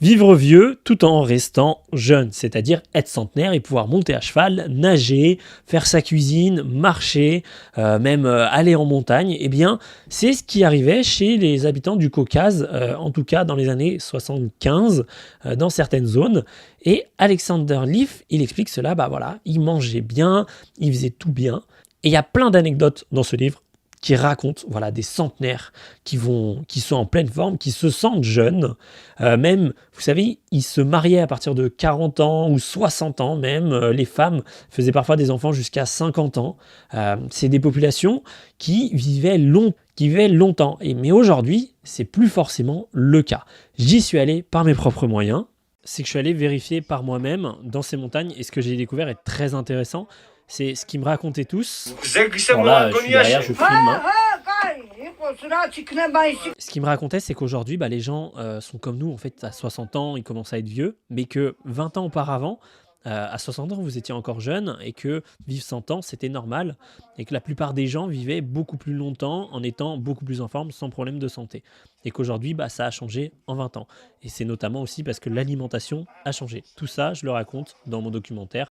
Vivre vieux tout en restant jeune, c'est-à-dire être centenaire et pouvoir monter à cheval, nager, faire sa cuisine, marcher, même aller en montagne, eh bien c'est ce qui arrivait chez les habitants du Caucase, en tout cas dans les années 75, dans certaines zones. Et Alexander Leaf, il explique cela, bah voilà, il mangeait bien, il faisait tout bien. Et il y a plein d'anecdotes dans ce livre qui racontent voilà, des centenaires qui sont en pleine forme, qui se sentent jeunes. Même, vous savez, ils se mariaient à partir de 40 ans ou 60 ans même. Les femmes faisaient parfois des enfants jusqu'à 50 ans. C'est des populations qui vivaient longtemps. Mais aujourd'hui, c'est plus forcément le cas. J'y suis allé par mes propres moyens. C'est que je suis allé vérifier par moi-même dans ces montagnes et ce que j'ai découvert est très intéressant. C'est ce qu'ils me racontaient tous. Bon là, je suis derrière, je filme. Hein. Ce qu'ils me racontaient, c'est qu'aujourd'hui, bah, les gens sont comme nous, en fait, à 60 ans, ils commencent à être vieux, mais que 20 ans auparavant, à 60 ans, vous étiez encore jeune, et que vivre 100 ans, c'était normal, et que la plupart des gens vivaient beaucoup plus longtemps en étant beaucoup plus en forme, sans problème de santé. Et qu'aujourd'hui, bah, ça a changé en 20 ans. Et c'est notamment aussi parce que l'alimentation a changé. Tout ça, je le raconte dans mon documentaire